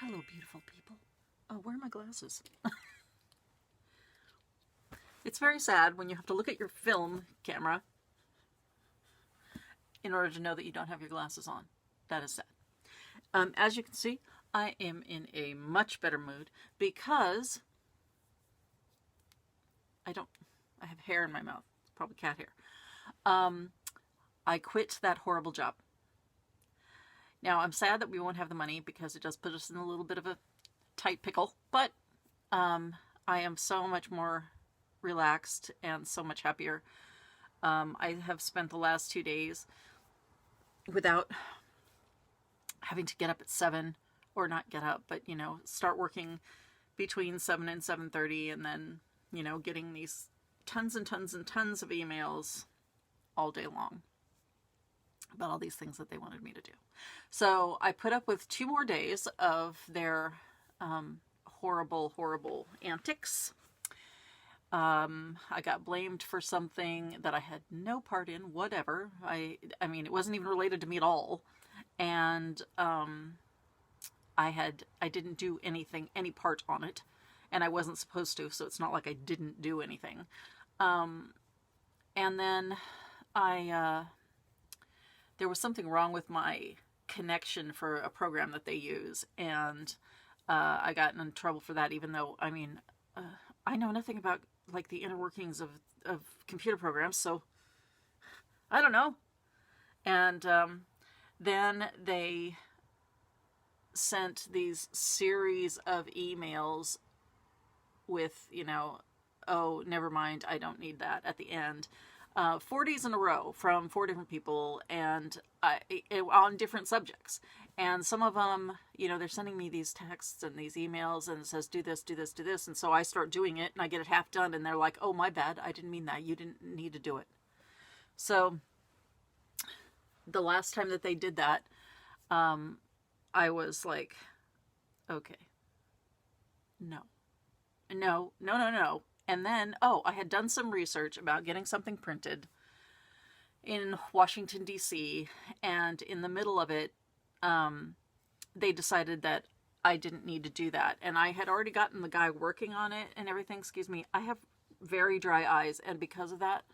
Hello, beautiful people. Oh, where are my glasses? It's very sad when you have to look at your film camera in order to know that you don't have your glasses on. That is sad. As you can see, I am in a much better mood because I have hair in my mouth. It's probably cat hair. I quit that horrible job. Now, I'm sad that we won't have the money because it does put us in a little bit of a tight pickle, but I am so much more relaxed and so much happier. I have spent the last 2 days without having to get up at 7, or not get up, but, start working between 7 and 7:30, and then, getting these tons and tons and tons of emails all day long about all these things that they wanted me to do. So I put up with 2 more days of their horrible, horrible antics. I got blamed for something that I had no part in, whatever. I mean, it wasn't even related to me at all. And I didn't do anything, any part on it. And I wasn't supposed to, so it's not like I didn't do anything. And then there was something wrong with my connection for a program that they use, and I got in trouble for that, even though, I know nothing about, like, the inner workings of computer programs, so I don't know. And then they sent these series of emails with, oh, never mind, I don't need that, at the end. 4 days in a row from 4 different people, and on different subjects. And some of them, they're sending me these texts and these emails, and it says, do this, do this, do this. And so I start doing it, and I get it half done, and they're like, oh, my bad, I didn't mean that. You didn't need to do it. So the last time that they did that, I was like, okay, no. And then, I had done some research about getting something printed in Washington, D.C., and in the middle of it, they decided that I didn't need to do that. And I had already gotten the guy working on it and everything. Excuse me. I have very dry eyes, and because of that,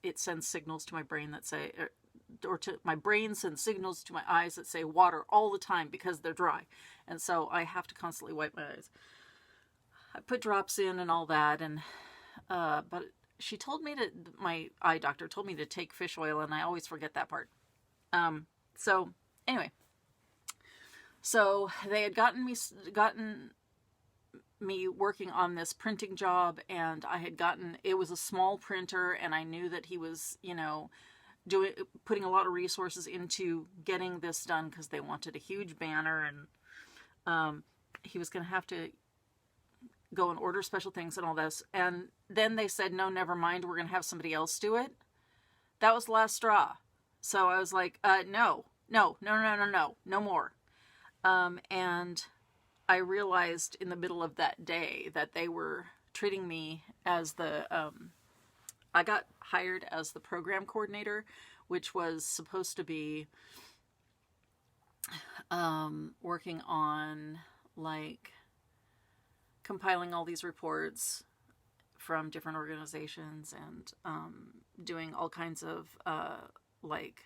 it sends signals to my brain that say, or to my brain sends signals to my eyes that say water all the time because they're dry. And so I have to constantly wipe my eyes. I put drops in and all that, and but she told me my eye doctor told me to take fish oil, and I always forget that part. So anyway, so they had gotten me working on this printing job, and it was a small printer, and I knew that he was, putting a lot of resources into getting this done because they wanted a huge banner, and he was going to have to go and order special things and all this. And then they said, no, never mind, we're going to have somebody else do it. That was the last straw. So I was like, no more. And I realized in the middle of that day that they were treating me as I got hired as the program coordinator, which was supposed to be working on, like, compiling all these reports from different organizations, and doing all kinds of like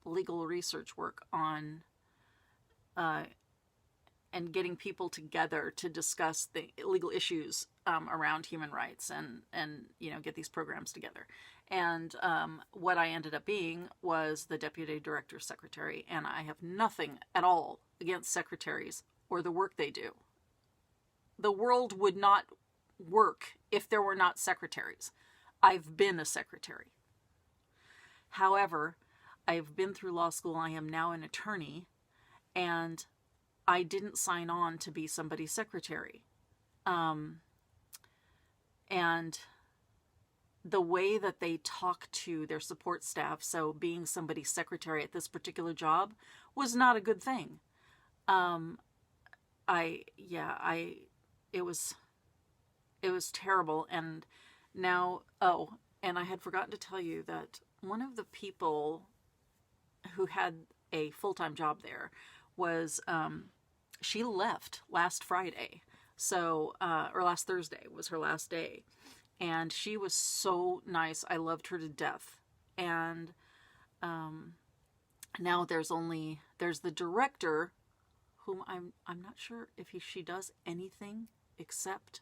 legal research work on and getting people together to discuss the legal issues around human rights, and get these programs together. And what I ended up being was the deputy director's secretary, and I have nothing at all against secretaries or the work they do. The world would not work if there were not secretaries. I've been a secretary. However, I've been through law school. I am now an attorney, and I didn't sign on to be somebody's secretary. And the way that they talk to their support staff, so being somebody's secretary at this particular job, was not a good thing. It was terrible. And now, and I had forgotten to tell you that one of the people who had a full-time job there was she left last Friday. So, or last Thursday was her last day. And she was so nice. I loved her to death. And now there's the director, whom I'm not sure if she does anything except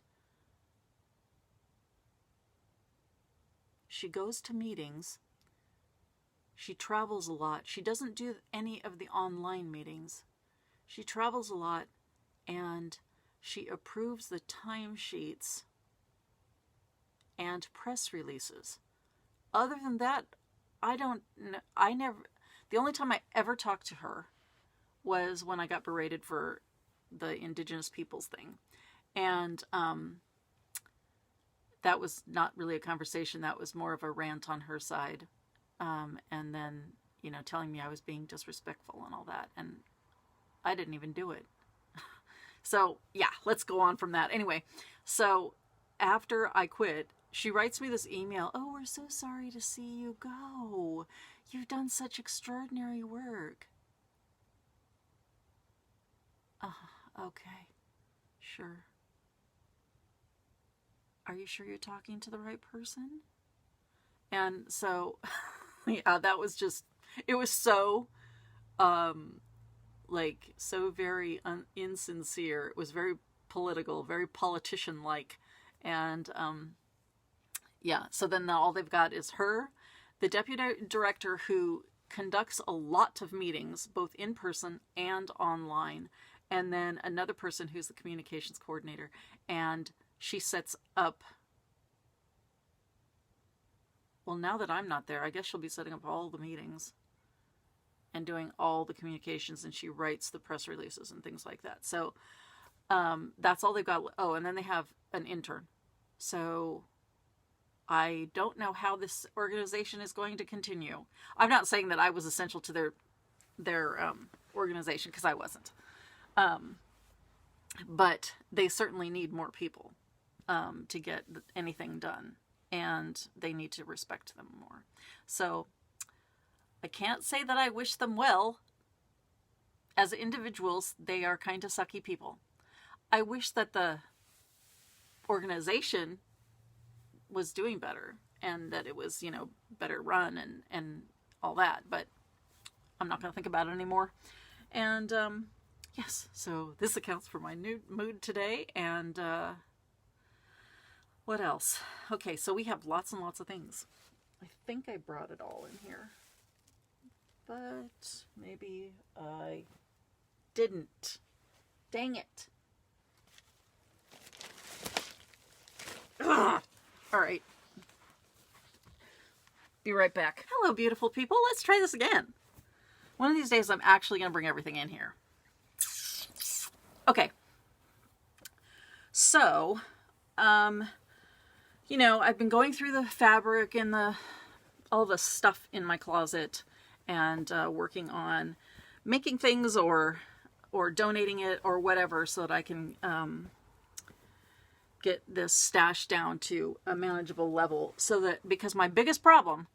she goes to meetings. She travels a lot. She doesn't do any of the online meetings. She travels a lot, and she approves the timesheets and press releases. Other than that, the only time I ever talked to her was when I got berated for the Indigenous peoples thing. And that was not really a conversation. That was more of a rant on her side. And then, telling me I was being disrespectful and all that. And I didn't even do it. So, yeah, let's go on from that. Anyway, so after I quit, she writes me this email. Oh, we're so sorry to see you go. You've done such extraordinary work. Okay, sure. Are you sure you're talking to the right person? And so, yeah, that was just, it was so, so very insincere. It was very political, very politician-like. And, yeah, so then all they've got is her, the deputy director who conducts a lot of meetings, both in person and online, and then another person who's the communications coordinator. And she sets up, well, now that I'm not there, I guess she'll be setting up all the meetings and doing all the communications, and she writes the press releases and things like that. So that's all they've got. Oh, and then they have an intern. So I don't know how this organization is going to continue. I'm not saying that I was essential to their organization, because I wasn't. But they certainly need more people to get anything done, and they need to respect them more. So I can't say that I wish them well. As individuals, they are kind of sucky people. I wish that the organization was doing better and that it was, better run and all that, but I'm not going to think about it anymore. And yes, so this accounts for my new mood today. And what else? Okay, so we have lots and lots of things. I think I brought it all in here, but maybe I didn't. Dang it. Ugh. All right. Be right back. Hello, beautiful people. Let's try this again. One of these days, I'm actually going to bring everything in here. Okay. So, I've been going through the fabric and all the stuff in my closet and working on making things or donating it or whatever so that I can get this stash down to a manageable level, so that, because my biggest problem,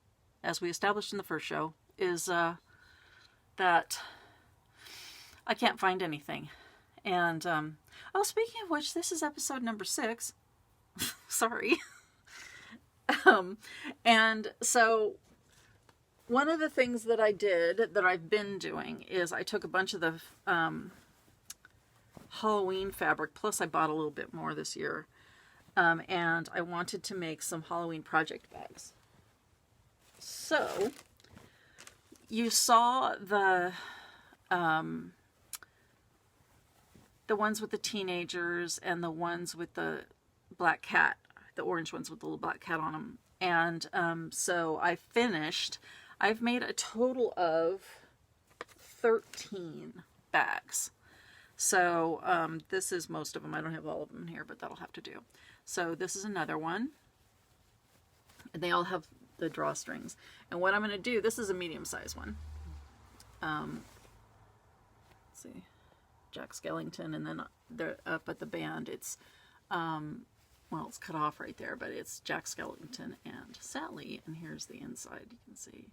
as we established in the first show, is that I can't find anything. And speaking of which, this is episode number 6. Sorry. And so one of the things that I did, that I've been doing, is I took a bunch of the Halloween fabric, plus I bought a little bit more this year, and I wanted to make some Halloween project bags. So you saw the ones with the teenagers and the ones with the black cat, the orange ones with the little black cat on them. And so I've made a total of 13 bags. So this is most of them. I don't have all of them here, but that'll have to do. So this is another one. And they all have the drawstrings. And what I'm going to do, this is a medium-sized one. Let's see. Jack Skellington, and then they're up at the band. It's, it's cut off right there, but it's Jack Skellington and Sally. And here's the inside. You can see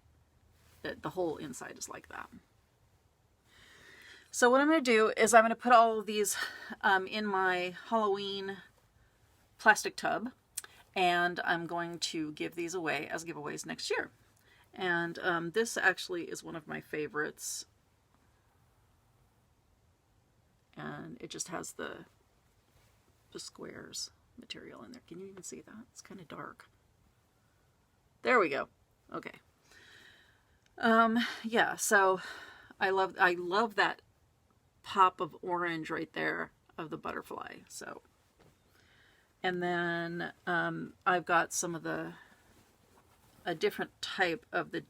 that the whole inside is like that. So what I'm going to do is I'm going to put all of these in my Halloween plastic tub, and I'm going to give these away as giveaways next year. And this actually is one of my favorites, and it just has the squares material in there. Can you even see that? It's kind of dark. There we go. Okay. Yeah, so I love that pop of orange right there of the butterfly. So, and then I've got some of a different type of the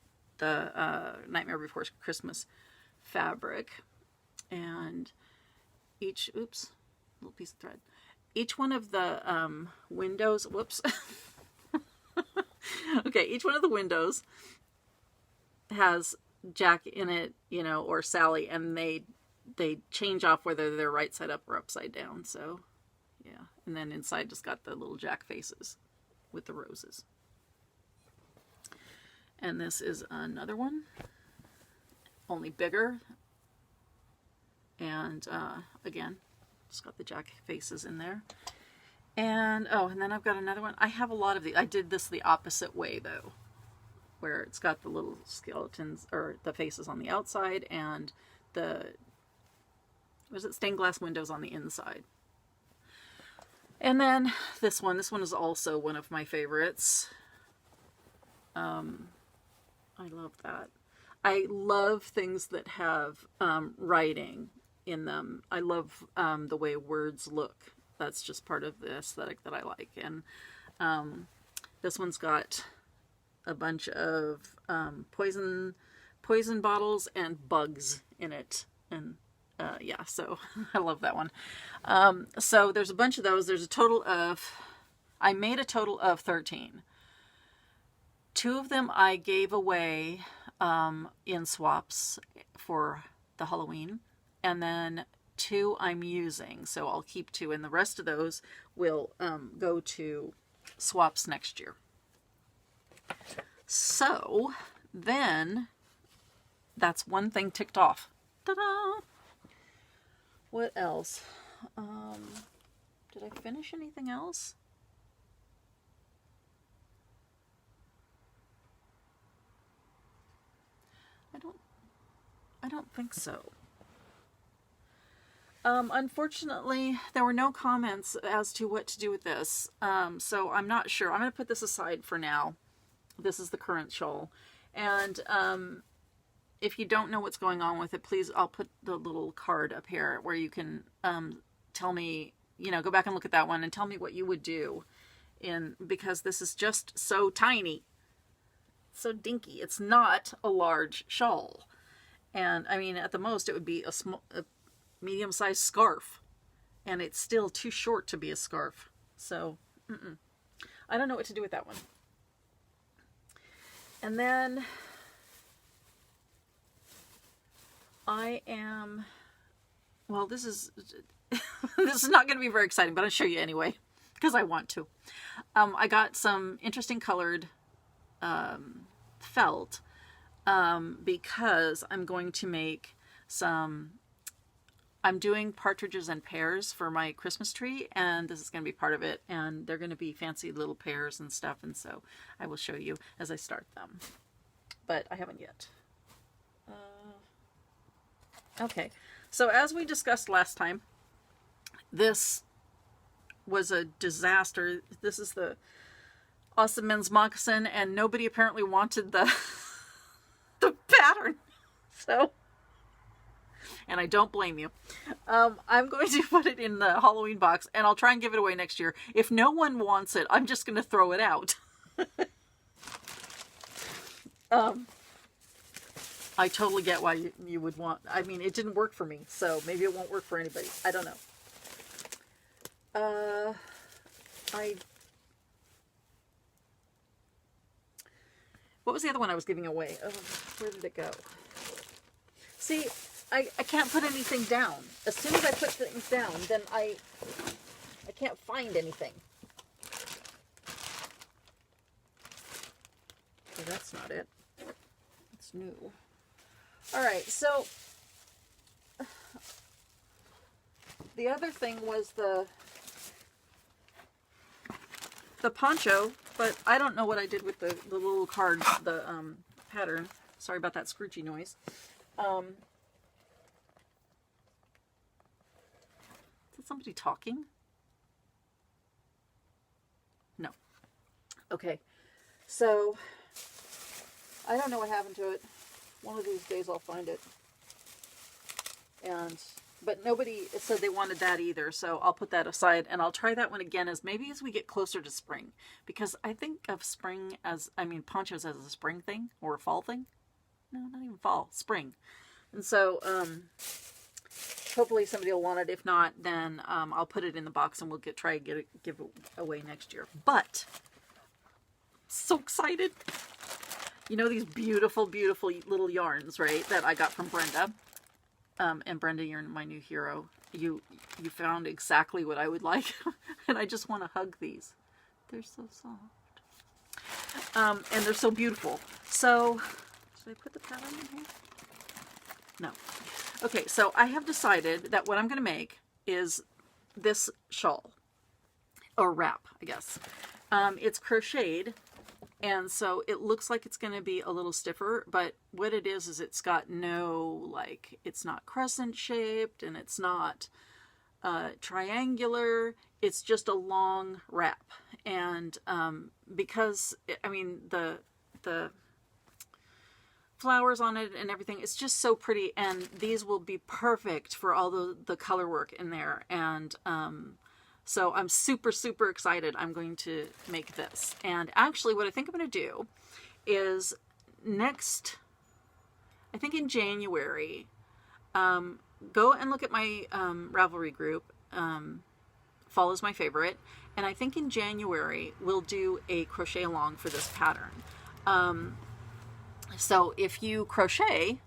Nightmare Before Christmas fabric, and each little piece of thread. Each one of the windows, whoops. Okay, each one of the windows has Jack in it, you know, or Sally, and they change off whether they're right side up or upside down. So, yeah. And then inside just got the little Jack faces with the roses. And this is another one, only bigger. And again, just got the Jack faces in there. And oh, and then I've got another one. I have a lot of these. I did this the opposite way though, where it's got the little skeletons or the faces on the outside and the stained glass windows on the inside. And then this one is also one of my favorites. I love that. I love things that have writing in them. I love the way words look. That's just part of the aesthetic that I like. And this one's got a bunch of poison bottles and bugs in it. And yeah, so I love that one. So there's a bunch of those. There's a total of, I made a total of 13. 2 of them I gave away in swaps for the Halloween, and then 2 I'm using, so I'll keep 2, and the rest of those will go to swaps next year. So then that's one thing ticked off. Ta-da! What else? Did I finish anything else? I don't think so. Unfortunately, there were no comments as to what to do with this. So I'm not sure. I'm going to put this aside for now. This is the current shawl. And if you don't know what's going on with it, please, I'll put the little card up here where you can tell me, you know, go back and look at that one and tell me what you would do because this is just so tiny. So dinky. It's not a large shawl. And I mean, at the most, it would be a medium-sized scarf. And it's still too short to be a scarf. So, I don't know what to do with that one. And then I am, well, this is this is not going to be very exciting, but I'll show you anyway, because I want to. I got some interesting colored felt because I'm going to make some, I'm doing partridges and pears for my Christmas tree, and this is going to be part of it, and they're going to be fancy little pears and stuff, and so I will show you as I start them, but I haven't yet. Okay, so as we discussed last time, this was a disaster. This is the Awesome Men's Moccasin, and nobody apparently wanted the pattern, so, and I don't blame you. I'm going to put it in the Halloween box, and I'll try and give it away next year. If no one wants it, I'm just going to throw it out. I totally get why you would want, I mean, it didn't work for me, so maybe it won't work for anybody. I don't know. What was the other one I was giving away? Oh, where did it go? See, I can't put anything down. As soon as I put things down, then I can't find anything. Okay, that's not it. It's new. All right, so the other thing was the poncho, but I don't know what I did with the little card, the pattern. Sorry about that scroochy noise. Is somebody talking? No. Okay. So, I don't know what happened to it. One of these days I'll find it. But nobody said they wanted that either, so I'll put that aside, and I'll try that one again as we get closer to spring. Because I think of spring as, ponchos as a spring thing, or a fall thing. No, not even fall, spring. And so, hopefully somebody will want it. If not, then I'll put it in the box and we'll give it away next year. But, so excited. You know these beautiful, beautiful little yarns, right, that I got from Brenda. And Brenda, you're my new hero. You found exactly what I would like. And I just want to hug these. They're so soft. And they're so beautiful. So, should I put the pattern in here? No. Okay, so I have decided that what I'm going to make is this shawl. Or wrap, I guess. It's crocheted. And so it looks like it's going to be a little stiffer, but what it is it's got no, it's not crescent shaped and it's not triangular. It's just a long wrap. And because, the flowers on it and everything, it's just so pretty. And these will be perfect for all the color work in there. And so I'm super, super excited. I'm going to make this. And actually what I think I'm going to do is I think in January, go and look at my Ravelry group. Fall is my favorite. And I think in January, we'll do a crochet along for this pattern. So if you crochet,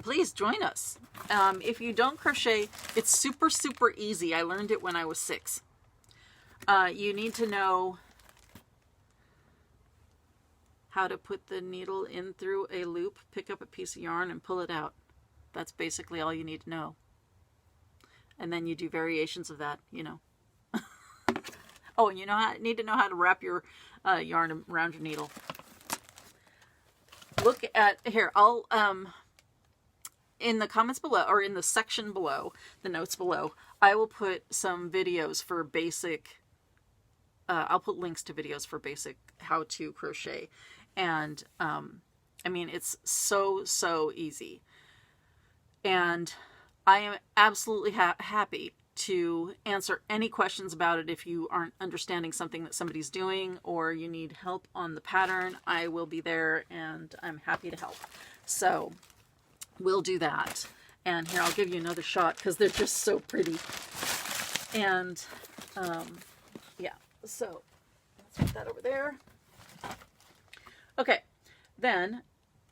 please join us. If you don't crochet, it's super, super easy. I learned it when I was 6. You need to know how to put the needle in through a loop, pick up a piece of yarn, and pull it out. That's basically all you need to know. And then you do variations of that, you know. Oh, and you need to know how to wrap your yarn around your needle. Look at, here, I'll... in the comments below, or in the section below, the notes below, I will put some videos for basic, I'll put links to videos for basic how to crochet. And, it's so, so easy. And I am absolutely happy to answer any questions about it. If you aren't understanding something that somebody's doing, or you need help on the pattern, I will be there and I'm happy to help. So we'll do that. And here, I'll give you another shot because they're just so pretty. And yeah, so let's put that over there. Okay, then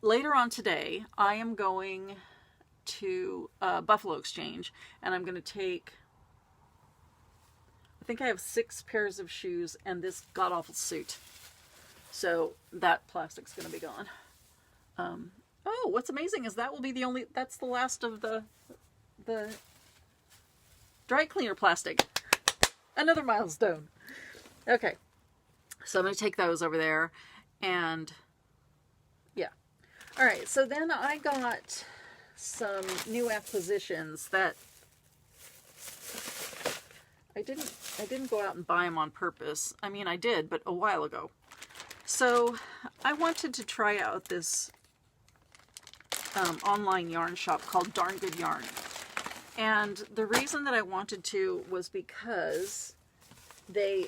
later on today, I am going to Buffalo Exchange, and I'm going to take, I think I have 6 pairs of shoes and this god-awful suit. So that plastic's going to be gone. Oh, what's amazing is that will be that's the last of the dry cleaner plastic. Another milestone. Okay. So I'm going to take those over there. And yeah. All right. So then I got some new acquisitions that I didn't go out and buy them on purpose. I mean, I did, but a while ago. So I wanted to try out this online yarn shop called Darn Good Yarn. And the reason that I wanted to was because they,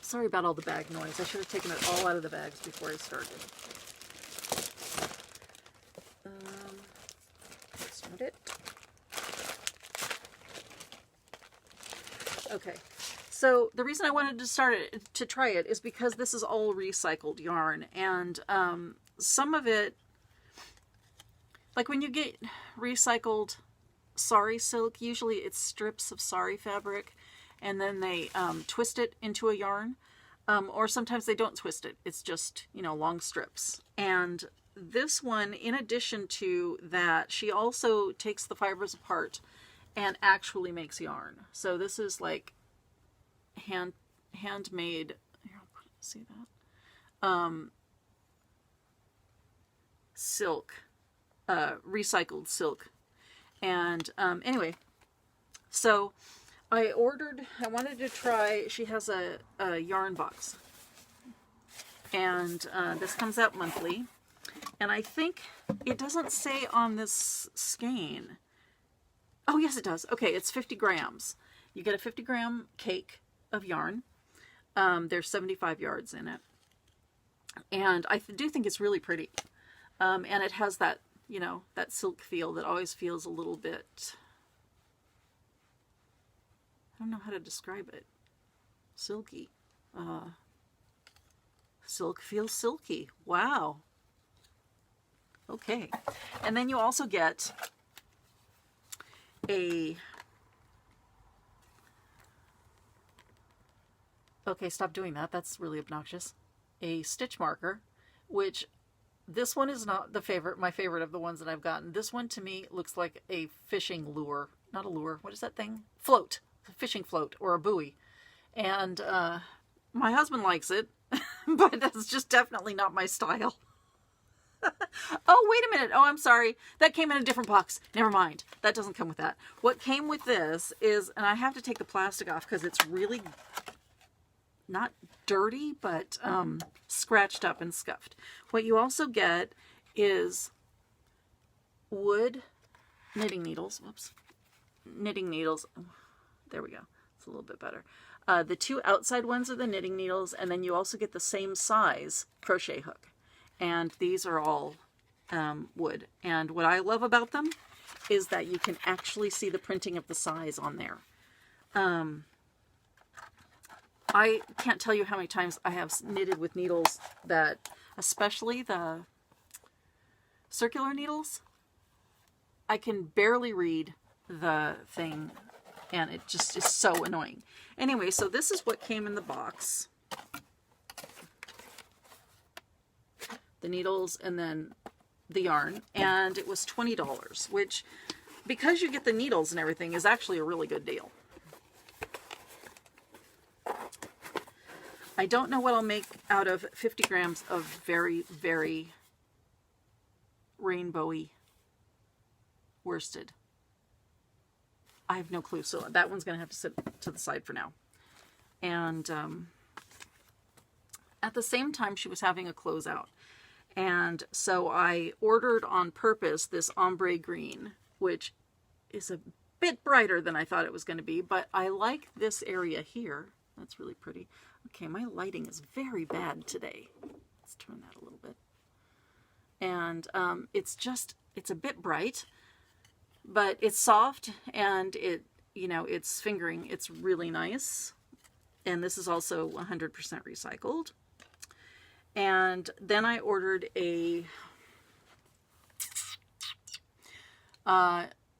sorry about all the bag noise. I should have taken it all out of the bags before I started. That's not it. Okay. So the reason I wanted to try it is because this is all recycled yarn, and some of it, like when you get recycled sari silk, usually it's strips of sari fabric, and then they twist it into a yarn, or sometimes they don't twist it. It's just, long strips. And this one, in addition to that, she also takes the fibers apart and actually makes yarn. So this is like handmade. Here, I'll see that. Silk, recycled silk. And anyway, so I wanted to try, she has a yarn box. And this comes out monthly. And I think it doesn't say on this skein. Oh, yes, it does. Okay, it's 50 grams. You get a 50-gram cake of yarn. There's 75 yards in it. And I do think it's really pretty. And it has that, you know, that silk feel that always feels a little bit, I don't know how to describe it. Silky. Silk feels silky. Wow. Okay. And then you also get a... Okay, stop doing that. That's really obnoxious. A stitch marker, which this one is not my favorite of the ones that I've gotten. This one to me looks like a fishing lure. Not a lure. What is that thing? Float. A fishing float or a buoy. And my husband likes it, but that's just definitely not my style. Oh, wait a minute. Oh, I'm sorry. That came in a different box. Never mind. That doesn't come with that. What came with this is, and I have to take the plastic off because it's really not dirty, but scratched up and scuffed. What you also get is wood knitting needles. Whoops. Knitting needles. There we go. It's a little bit better. The two outside ones are the knitting needles, and then you also get the same size crochet hook. And these are all wood. And what I love about them is that you can actually see the printing of the size on there. I can't tell you how many times I have knitted with needles that, especially the circular needles, I can barely read the thing, and it just is so annoying. Anyway, so this is what came in the box. The needles and then the yarn, and it was $20, which, because you get the needles and everything, is actually a really good deal. I don't know what I'll make out of 50 grams of very, very rainbowy worsted. I have no clue, so that one's going to have to sit to the side for now. And at the same time, she was having a closeout. And so I ordered on purpose this ombre green, which is a bit brighter than I thought it was going to be, but I like this area here. That's really pretty. Okay, my lighting is very bad today. Let's turn that a little bit. And it's a bit bright, but it's soft, and it's fingering. It's really nice. And this is also 100% recycled. And then I ordered a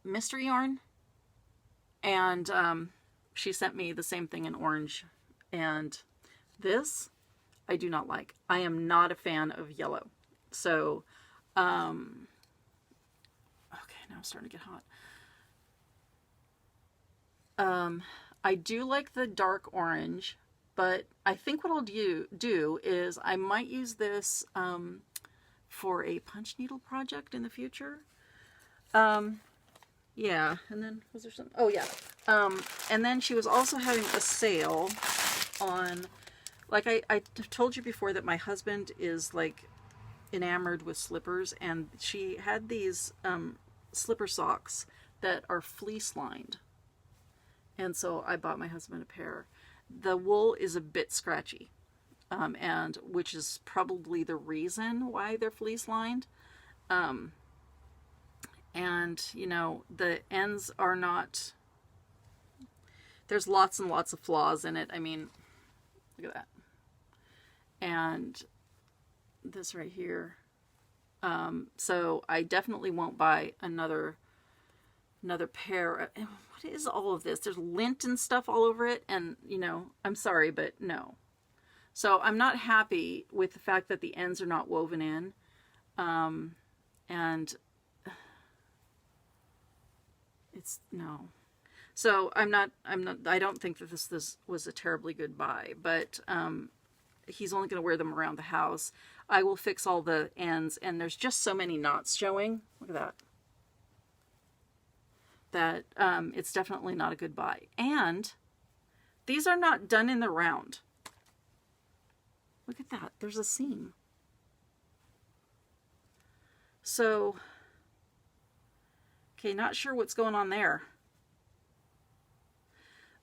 mystery yarn, and she sent me the same thing in orange. And this I do not like. I am not a fan of yellow. So, okay, now I'm starting to get hot. I do like the dark orange, but I think what I'll do is I might use this for a punch needle project in the future. Yeah, and then was there something? Oh yeah. And then she was also having a sale on, like I told you before that my husband is like enamored with slippers, and she had these slipper socks that are fleece lined. And so I bought my husband a pair. The wool is a bit scratchy, and which is probably the reason why they're fleece lined. And, you know, the ends are not, there's lots and lots of flaws in it. I mean, look at that. And this right here. So I definitely won't buy another pair. What is all of this? There's lint and stuff all over it. And, you know, I'm sorry, but no. So I'm not happy with the fact that the ends are not woven in. And it's no. So I don't think that this was a terribly good buy, but he's only going to wear them around the house. I will fix all the ends, and there's just so many knots showing. Look at that. That it's definitely not a good buy. And these are not done in the round. Look at that. There's a seam. So, okay, not sure what's going on there.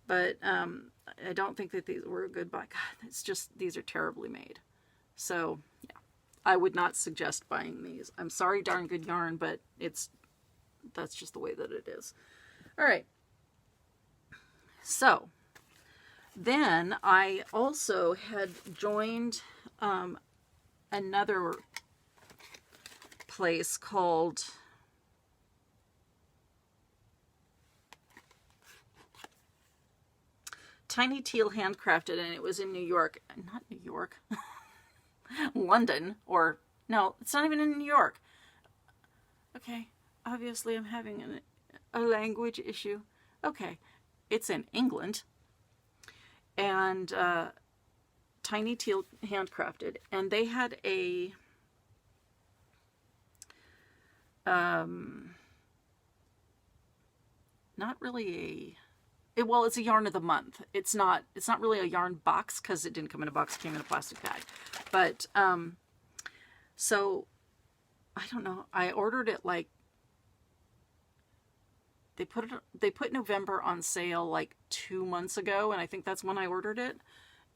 But I don't think that these were a good buy. God, it's just, these are terribly made. So, yeah, I would not suggest buying these. I'm sorry, Darn Good Yarn, but that's just the way that it is. All right. So, then I also had joined another place called Tiny Teal Handcrafted, and it was in New York. Not New York. London. Or, no, it's not even in New York. Okay, obviously I'm having a language issue. Okay, it's in England. And Tiny Teal Handcrafted. And they had a not really well, it's a yarn of the month. It's not really a yarn box because it didn't come in a box, it came in a plastic bag. But so I don't know. I ordered it like they put November on sale like 2 months ago, and I think that's when I ordered it.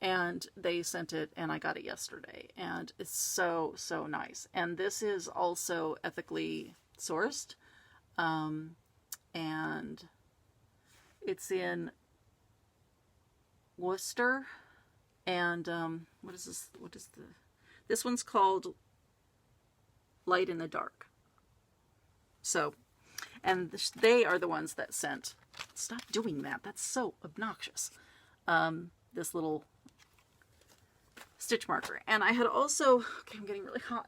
And they sent it, and I got it yesterday, and it's so nice. And this is also ethically sourced, and it's in Worcester. And what is this? This one's called Light in the Dark. So, and they are the ones that sent. Stop doing that. That's so obnoxious. This little stitch marker. And I had also, okay, I'm getting really hot.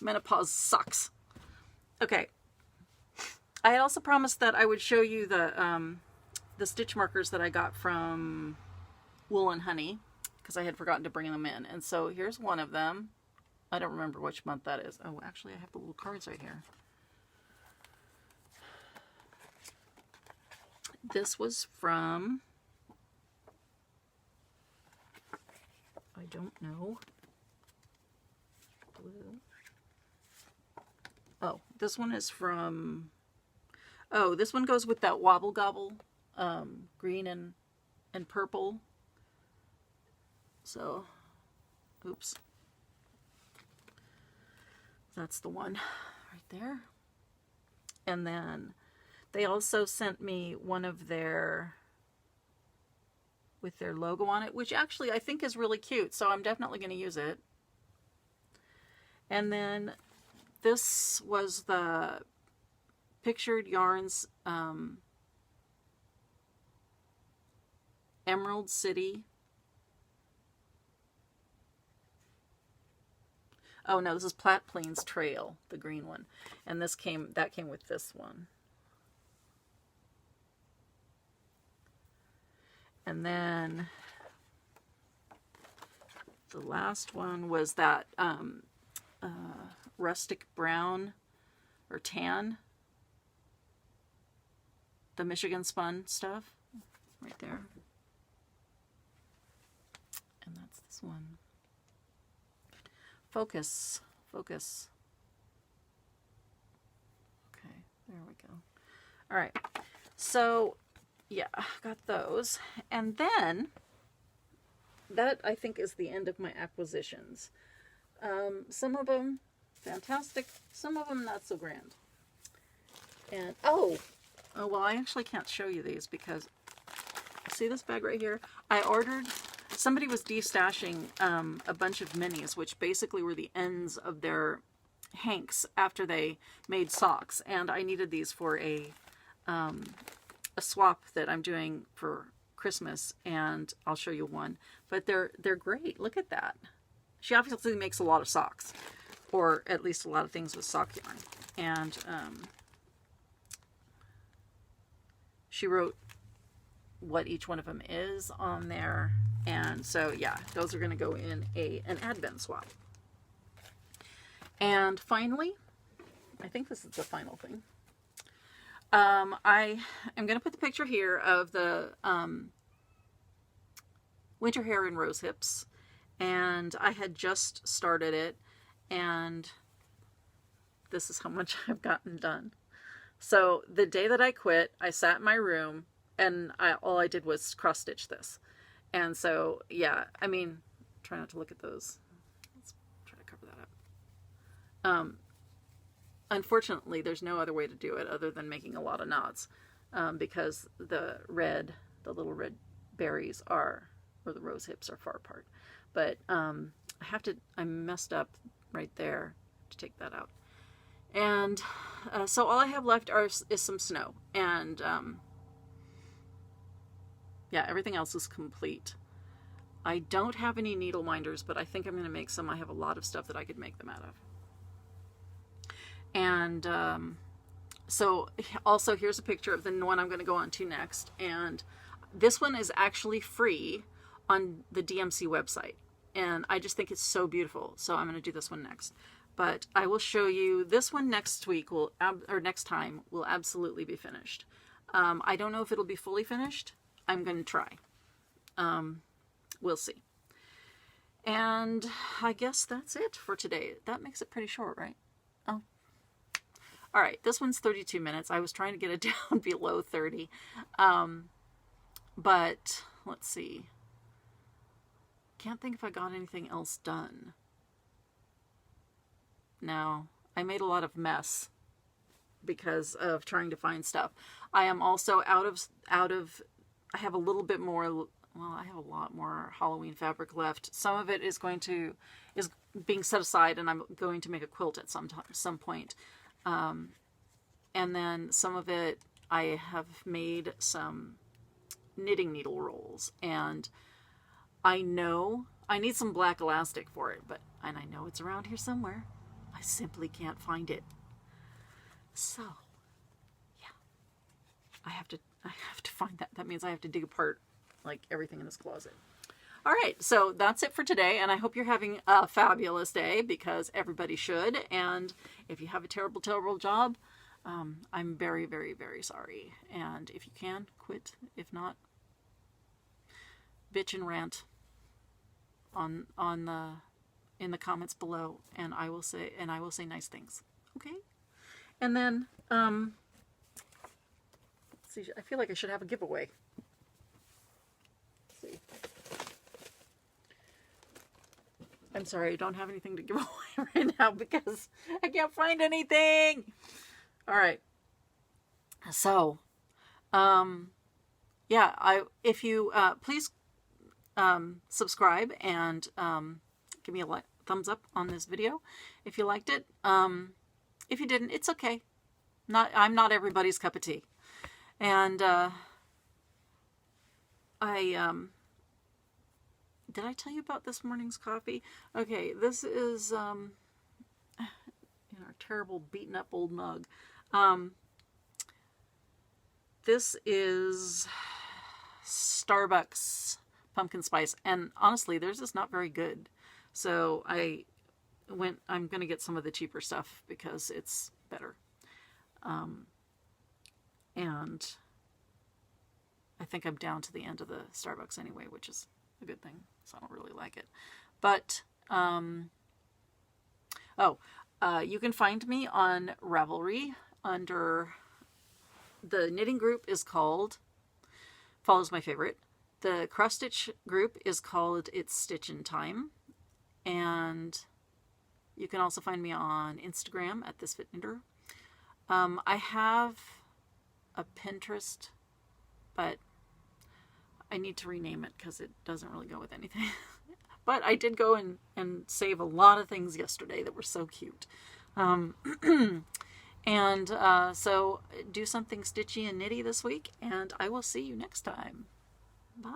Menopause sucks. Okay. I had also promised that I would show you the stitch markers that I got from Wool and Honey, because I had forgotten to bring them in. And so here's one of them. I don't remember which month that is. Oh, actually, I have the little cards right here. This was from, I don't know. Blue. Oh, this one is from, oh, this one goes with that Wobble Gobble, green and purple. So, oops. That's the one right there. And then they also sent me one of their, with their logo on it, which actually I think is really cute. So I'm definitely going to use it. And then this was the Pictured Yarns Emerald City. Oh no, this is Platte Plains Trail, the green one. And that came with this one. And then the last one was that rustic brown or tan, the Michigan spun stuff right there. And that's this one. Focus. Okay, there we go. All right, so yeah, got those. And then that I think is the end of my acquisitions. Some of them fantastic, some of them not so grand. And oh well, I actually can't show you these because see this bag right here? I ordered, somebody was destashing a bunch of minis, which basically were the ends of their hanks after they made socks, and I needed these for a swap that I'm doing for Christmas, and I'll show you one. But they're great. Look at that. She obviously makes a lot of socks, or at least a lot of things with sock yarn. And she wrote what each one of them is on there. And so, yeah, those are going to go in an advent swap. And finally, I think this is the final thing. I am going to put the picture here of the winter hair and rose hips. And I had just started it, and this is how much I've gotten done. So the day that I quit, I sat in my room, and all I did was cross stitch this. And so, yeah, I mean, try not to look at those. Let's try to cover that up. Unfortunately, there's no other way to do it other than making a lot of knots, because the little red berries or the rose hips are far apart. But I messed up right there to take that out. And so all I have left is some snow. And yeah, everything else is complete. I don't have any needle minders, but I think I'm going to make some. I have a lot of stuff that I could make them out of. And so also here's a picture of the one I'm going to go on to next. And this one is actually free on the DMC website. And I just think it's so beautiful. So I'm going to do this one next. But I will show you this one next week, or next time, will absolutely be finished. I don't know if it'll be fully finished. I'm going to try. We'll see. And I guess that's it for today. That makes it pretty short, right? Oh. All right, this one's 32 minutes. I was trying to get it down below 30. But let's see. Can't think if I got anything else done. No, I made a lot of mess because of trying to find stuff. I am also out of I have a little bit more, well, I have a lot more Halloween fabric left. Some of it is being set aside, and I'm going to make a quilt at some point. And then some of it I have made some knitting needle rolls, and I know I need some black elastic for it, and I know it's around here somewhere. I simply can't find it. So, yeah, I have to find that. That means I have to dig apart like everything in this closet. All right, so that's it for today, and I hope you're having a fabulous day, because everybody should. And if you have a terrible, terrible job, I'm very, very, very sorry. And if you can, quit. If not, bitch and rant in the comments below, and I will say nice things. Okay? And then let's see, I feel like I should have a giveaway. Let's see. I'm sorry, I don't have anything to give away right now because I can't find anything. All right. So, yeah, if you please subscribe and give me a thumbs up on this video if you liked it. If you didn't, it's okay. I'm not everybody's cup of tea. And did I tell you about this morning's coffee? Okay, this is in our terrible beaten up old mug. This is Starbucks pumpkin spice, and honestly, theirs is not very good. So I'm going to get some of the cheaper stuff because it's better. And I think I'm down to the end of the Starbucks anyway, which is a good thing. So I don't really like it. But, you can find me on Ravelry under the knitting group is called Follows My Favorite. The cross stitch group is called It's Stitchin' Time. And you can also find me on Instagram at ThisFitKnitter. I have a Pinterest, but I need to rename it because it doesn't really go with anything. But I did go and save a lot of things yesterday that were so cute. So do something stitchy and knitty this week, and I will see you next time. Bye.